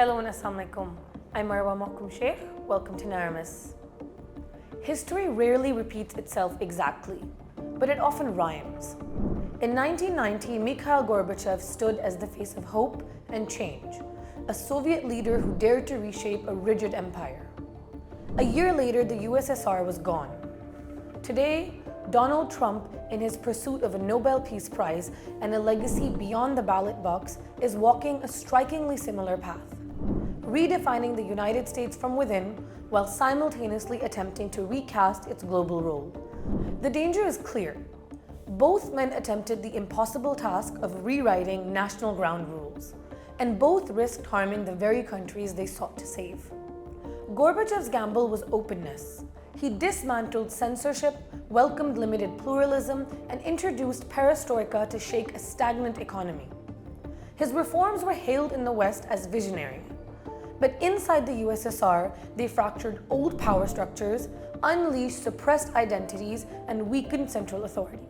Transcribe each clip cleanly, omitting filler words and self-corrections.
Hello and Assalamu Alaikum. I'm Marwa Mahkum Sheikh. Welcome to Naramis. History rarely repeats itself exactly, but it often rhymes. In 1990, Mikhail Gorbachev stood as the face of hope and change, a Soviet leader who dared to reshape a rigid empire. A year later, the USSR was gone. Today, Donald Trump, in his pursuit of a Nobel Peace Prize and a legacy beyond the ballot box, is walking a strikingly similar path, redefining the United States from within while simultaneously attempting to recast its global role. The danger is clear. Both men attempted the impossible task of rewriting national ground rules, and both risked harming the very countries they sought to save. Gorbachev's gamble was openness. He dismantled censorship, welcomed limited pluralism, and introduced perestroika to shake a stagnant economy. His reforms were hailed in the West as visionary. But inside the USSR, they fractured old power structures, unleashed suppressed identities, and weakened central authority.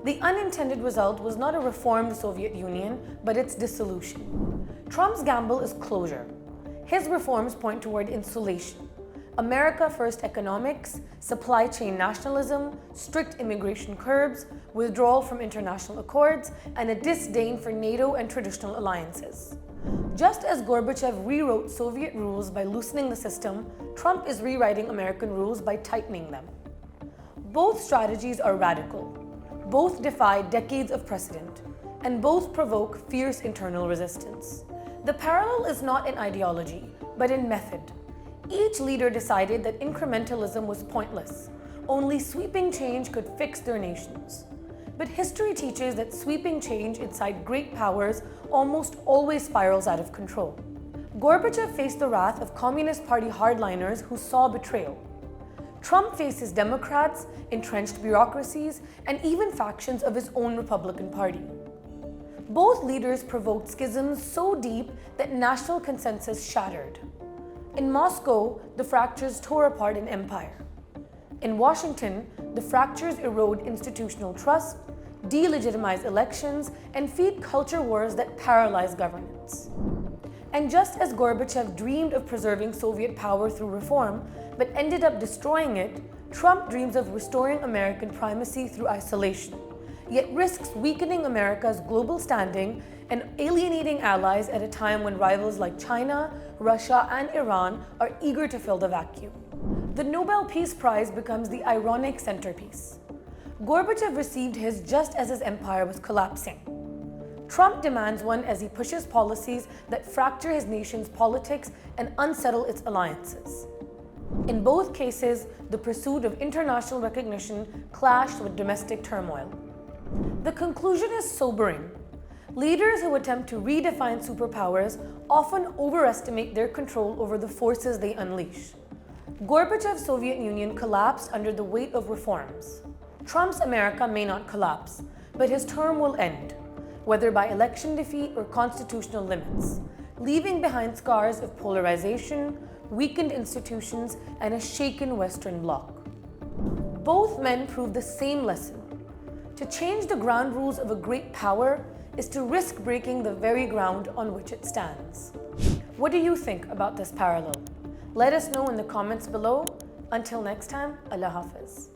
The unintended result was not a reformed Soviet Union, but its dissolution. Trump's gamble is closure. His reforms point toward insulation. America First economics, supply chain nationalism, strict immigration curbs, withdrawal from international accords, and a disdain for NATO and traditional alliances. Just as Gorbachev rewrote Soviet rules by loosening the system, Trump is rewriting American rules by tightening them. Both strategies are radical. Both defy decades of precedent, and both provoke fierce internal resistance. The parallel is not in ideology, but in method. Each leader decided that incrementalism was pointless. Only sweeping change could fix their nations. But history teaches that sweeping change inside great powers almost always spirals out of control. Gorbachev faced the wrath of Communist Party hardliners who saw betrayal. Trump faces Democrats, entrenched bureaucracies, and even factions of his own Republican Party. Both leaders provoked schisms so deep that national consensus shattered. In Moscow, the fractures tore apart an empire. In Washington, the fractures erode institutional trust, delegitimize elections, and feed culture wars that paralyze governance. And just as Gorbachev dreamed of preserving Soviet power through reform, but ended up destroying it, Trump dreams of restoring American primacy through isolation, yet risks weakening America's global standing and alienating allies at a time when rivals like China, Russia, and Iran are eager to fill the vacuum. The Nobel Peace Prize becomes the ironic centerpiece. Gorbachev received his just as his empire was collapsing. Trump demands one as he pushes policies that fracture his nation's politics and unsettle its alliances. In both cases, the pursuit of international recognition clashed with domestic turmoil. The conclusion is sobering. Leaders who attempt to redefine superpowers often overestimate their control over the forces they unleash. Gorbachev's Soviet Union collapsed under the weight of reforms. Trump's America may not collapse, but his term will end, whether by election defeat or constitutional limits, leaving behind scars of polarization, weakened institutions, and a shaken Western bloc. Both men prove the same lesson. To change the ground rules of a great power is to risk breaking the very ground on which it stands. What do you think about this parallel? Let us know in the comments below. Until next time, Allah Hafiz.